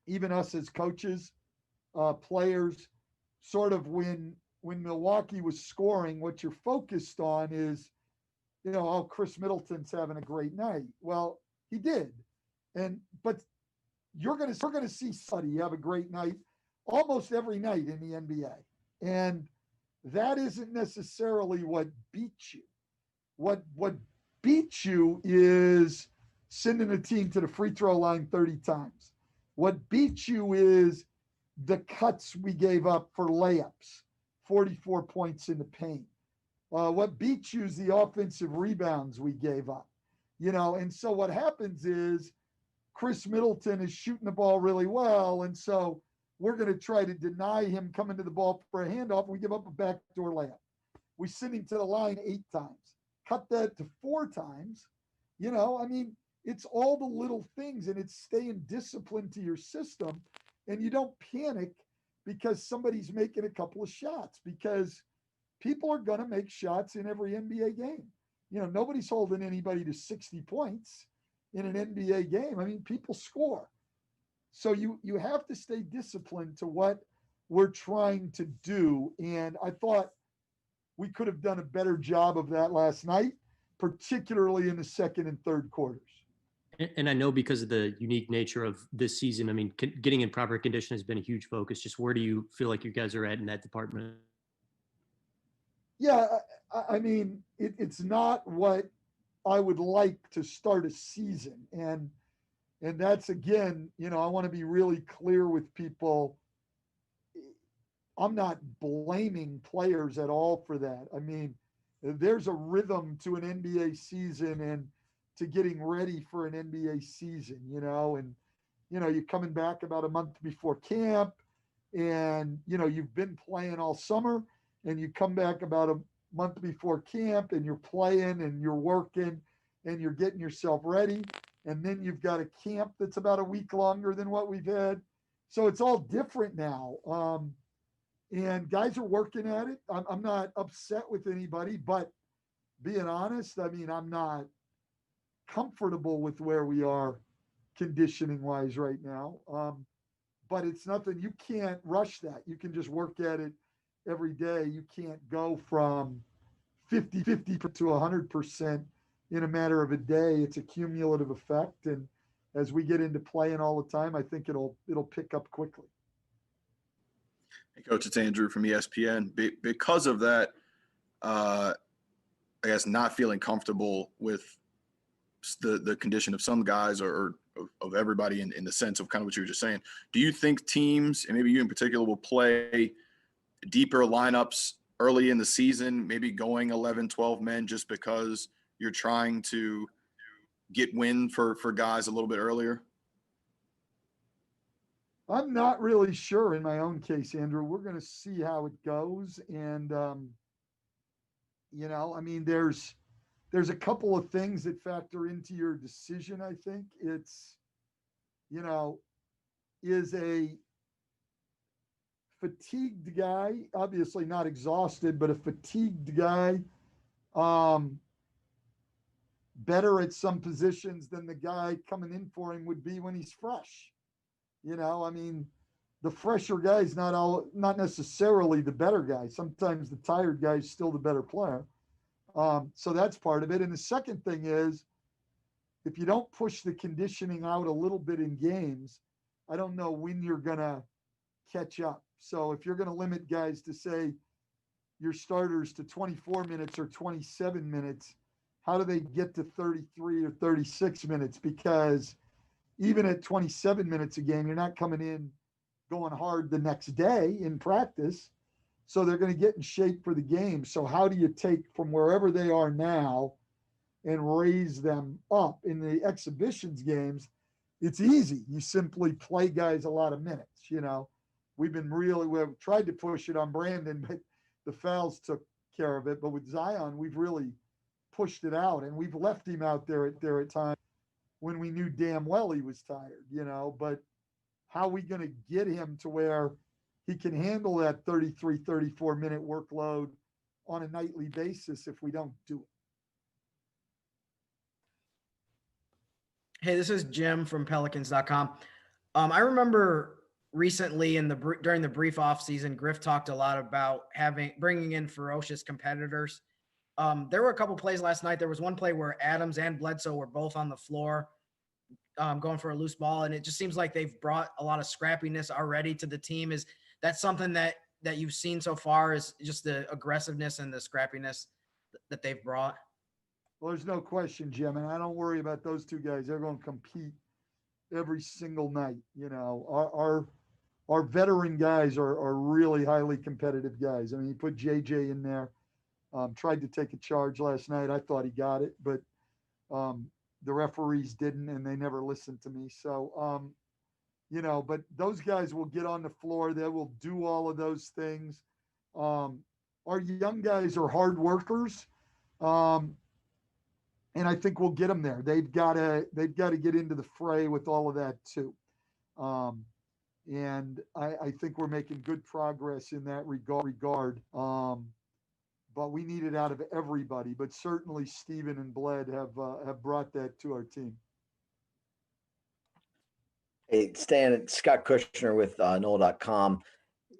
even us as coaches, players, sort of when Milwaukee was scoring, what you're focused on is, oh, Chris Middleton's having a great night. Well, he did, but you're gonna see somebody have a great night almost every night in the NBA, and that isn't necessarily what beats you. What beats you is sending a team to the free throw line 30 times. What beats you is the cuts we gave up for layups, 44 points in the paint. What beats you is the offensive rebounds we gave up. And so what happens is Chris Middleton is shooting the ball really well. And so we're going to try to deny him coming to the ball for a handoff. We give up a backdoor layup. We send him to the line 8 times, cut that to 4 times. It's all the little things, and it's staying disciplined to your system. And you don't panic because somebody's making a couple of shots, because people are going to make shots in every NBA game. Nobody's holding anybody to 60 points in an NBA game. People score. So you have to stay disciplined to what we're trying to do. And I thought we could have done a better job of that last night, particularly in the second and third quarters. And I know because of the unique nature of this season, getting in proper condition has been a huge focus. Just where do you feel like you guys are at in that department? Yeah, it's not what I would like to start a season. And that's, again, I want to be really clear with people. I'm not blaming players at all for that. There's a rhythm to an NBA season and to getting ready for an NBA season, and, you're coming back about a month before camp, and, you've been playing all summer, and you come back about a month before camp and you're playing and you're working and you're getting yourself ready. And then you've got a camp that's about a week longer than what we've had. So it's all different now. And guys are working at it. I'm not upset with anybody, but being honest, I'm not comfortable with where we are conditioning wise right now. But it's nothing, you can't rush that. You can just work at it every day. You can't go from 50 to 100% in a matter of a day. It's a cumulative effect. And as we get into playing all the time, I think it'll pick up quickly. Hey, Coach, it's Andrew from ESPN. Because of that, I guess not feeling comfortable with the condition of some guys or of everybody in the sense of kind of what you were just saying, do you think teams, and maybe you in particular, will play deeper lineups early in the season, maybe going 11, 12 men just because you're trying to get wind for guys a little bit earlier? I'm not really sure in my own case, Andrew. We're going to see how it goes. And, there's a couple of things that factor into your decision, I think. It's, is a fatigued guy, obviously not exhausted, but a fatigued guy, better at some positions than the guy coming in for him would be when he's fresh. The fresher guy is not necessarily the better guy. Sometimes the tired guy is still the better player. So that's part of it. And the second thing is, if you don't push the conditioning out a little bit in games, I don't know when you're going to catch up. So if you're going to limit guys to, say, your starters to 24 minutes or 27 minutes, how do they get to 33 or 36 minutes? Because even at 27 minutes a game, you're not coming in going hard the next day in practice. So they're going to get in shape for the game. So how do you take from wherever they are now and raise them up? In the exhibitions games, it's easy. You simply play guys a lot of minutes. We've tried to push it on Brandon, but the fouls took care of it. But with Zion, we've really pushed it out, and we've left him out there at times when we knew damn well he was tired, but how are we going to get him to where he can handle that 33, 34 minute workload on a nightly basis if we don't do Hey, this is Jim from Pelicans.com. I remember recently during the brief offseason, Griff talked a lot about bringing in ferocious competitors. There were a couple plays last night. There was one play where Adams and Bledsoe were both on the floor, going for a loose ball, and it just seems like they've brought a lot of scrappiness already to the team. Is that something that you've seen so far? Is just the aggressiveness and the scrappiness that they've brought? Well, there's no question, Jim, and I don't worry about those two guys. They're going to compete every single night. You know, our veteran guys are really highly competitive guys. I mean, he put JJ in there. Tried to take a charge last night. I thought he got it, but the referees didn't, and they never listened to me. So, you know, but those guys will get on the floor. They will do all of those things. Our young guys are hard workers. And I think we'll get them there. They've got to get into the fray with all of that too. And I think we're making good progress in that regard. But we need it out of everybody. But certainly Steven and Bled have brought that to our team. Hey, Stan, it's Scott Kushner with NOLA.com.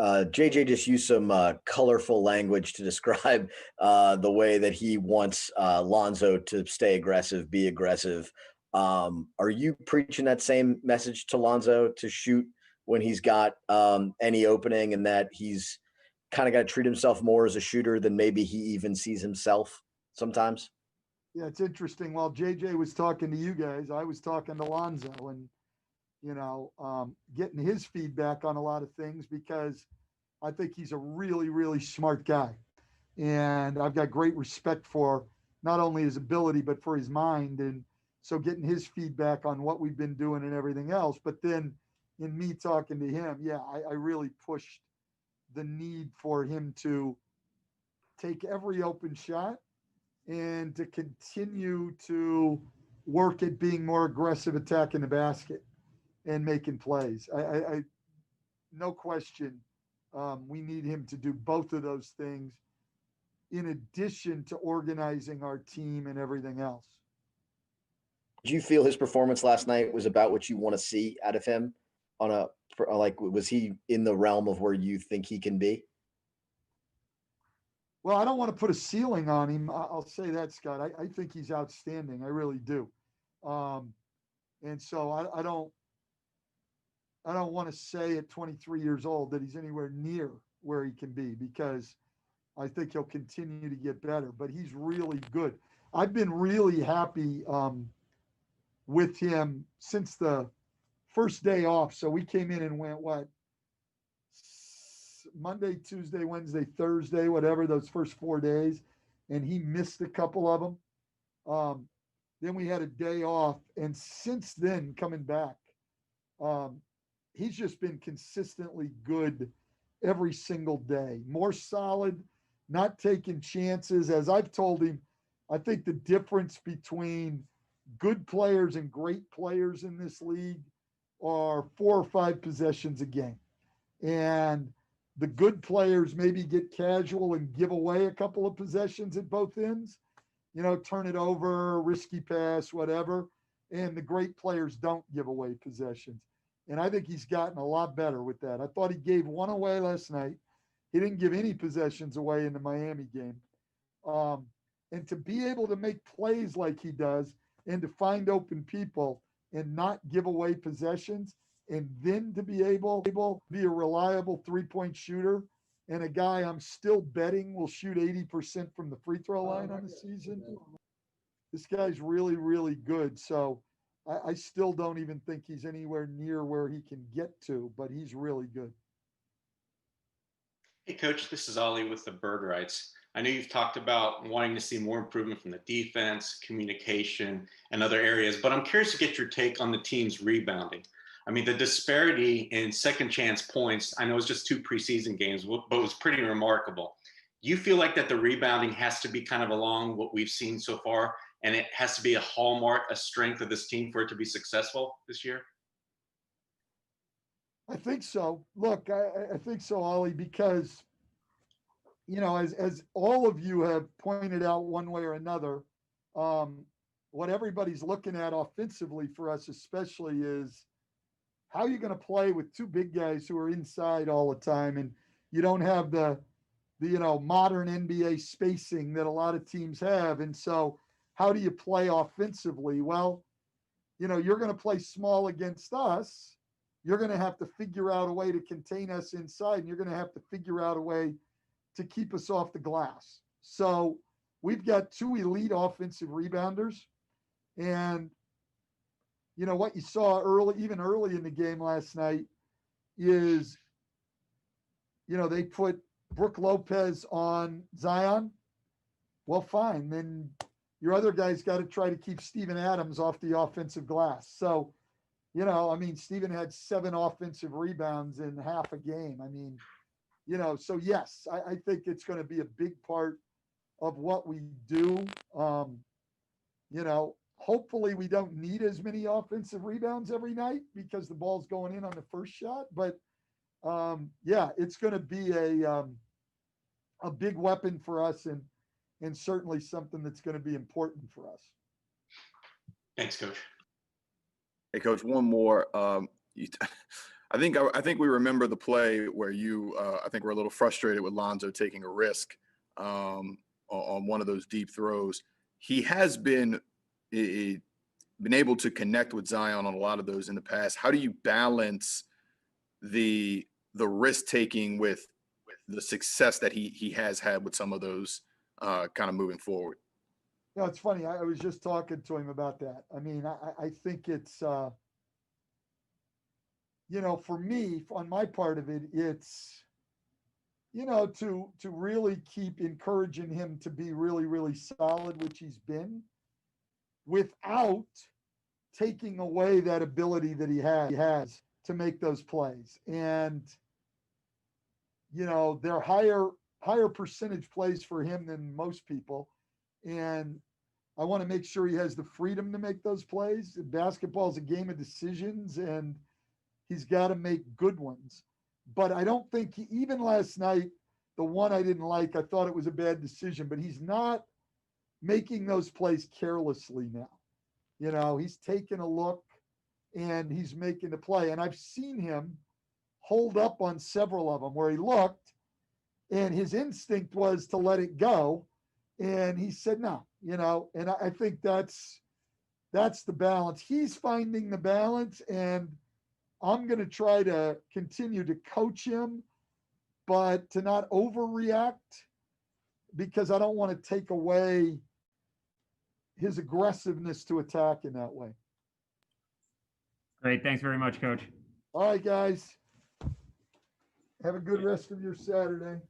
JJ just used some colorful language to describe the way that he wants Lonzo to stay aggressive, be aggressive. Are you preaching that same message to Lonzo to shoot when he's got any opening, and that he's kind of got to treat himself more as a shooter than maybe he even sees himself sometimes? Yeah, it's interesting. While JJ was talking to you guys, I was talking to Lonzo, and you know, getting his feedback on a lot of things, because I think he's a really, really smart guy. And I've got great respect for not only his ability, but for his mind. And so getting his feedback on what we've been doing and everything else. But then in me talking to him, yeah, I really pushed the need for him to take every open shot and to continue to work at being more aggressive, attacking the basket and making plays. I no question, we need him to do both of those things in addition to organizing our team and everything else. Did you feel his performance last night was about what you want to see out of him was he in the realm of where you think he can be? Well, I don't want to put a ceiling on him. I'll say that, Scott. I think he's outstanding. I really do. And so I don't want to say at 23 years old that he's anywhere near where he can be, because I think he'll continue to get better, but he's really good. I've been really happy with him since the first day off. So we came in and went, Monday, Tuesday, Wednesday, Thursday, whatever, those first 4 days. And he missed a couple of them. Then we had a day off. And since then, coming back, he's just been consistently good every single day, more solid, not taking chances. As I've told him, I think the difference between good players and great players in this league are 4 or 5 possessions a game. And the good players maybe get casual and give away a couple of possessions at both ends, you know, turn it over, risky pass, whatever. And the great players don't give away possessions. And I think he's gotten a lot better with that. I thought he gave one away last night. He didn't give any possessions away in the Miami game. And to be able to make plays like he does and to find open people and not give away possessions, and then to be able to be a reliable three-point shooter and a guy I'm still betting will shoot 80% from the free throw line on the season. This guy's really, really good. So I still don't even think he's anywhere near where he can get to, but he's really good. Hey, Coach, this is Ollie with the Birdwrights. I know you've talked about wanting to see more improvement from the defense, communication, and other areas, but I'm curious to get your take on the team's rebounding. I mean, the disparity in second chance points, I know it's just 2 preseason games, but it was pretty remarkable. Do you feel like that the rebounding has to be kind of along what we've seen so far, and it has to be a hallmark, a strength of this team for it to be successful this year? I think so. Look, I think so, Ollie, because, you know, as all of you have pointed out one way or another, what everybody's looking at offensively for us, especially, is how are you going to play with two big guys who are inside all the time, and you don't have the modern NBA spacing that a lot of teams have. And so how do you play offensively? Well, you're going to play small against us. You're going to have to figure out a way to contain us inside, and you're going to have to figure out a way to keep us off the glass. So we've got two elite offensive rebounders. And what you saw even early in the game last night is, they put Brook Lopez on Zion. Well, fine. Then your other guy's got to try to keep Steven Adams off the offensive glass. So, Steven had 7 offensive rebounds in half a game. So yes, I think it's going to be a big part of what we do. Hopefully we don't need as many offensive rebounds every night because the ball's going in on the first shot. But it's going to be a big weapon for us, and certainly something that's going to be important for us. Thanks, Coach. Hey, Coach, one more. I think we remember the play where you, I think, were a little frustrated with Lonzo taking a risk on one of those deep throws. He has been able to connect with Zion on a lot of those in the past. How do you balance the risk taking with the success that he has had with some of those kind of moving forward? It's funny. I was just talking to him about that. I think it's, for me, on my part of it, it's, to really keep encouraging him to be really, really solid, which he's been, without taking away that ability that he has to make those plays. And, they're higher percentage plays for him than most people. And I want to make sure he has the freedom to make those plays. Basketball is a game of decisions, and he's got to make good ones. But I don't think even last night, the one I didn't like, I thought it was a bad decision, but he's not making those plays carelessly now. He's taking a look and he's making the play. And I've seen him hold up on several of them where he looked and his instinct was to let it go. And he said, no, and I think that's the balance. He's finding the balance, and I'm going to try to continue to coach him, but to not overreact, because I don't want to take away his aggressiveness to attack in that way. Great. Thanks very much, Coach. All right, guys. Have a good rest of your Saturday.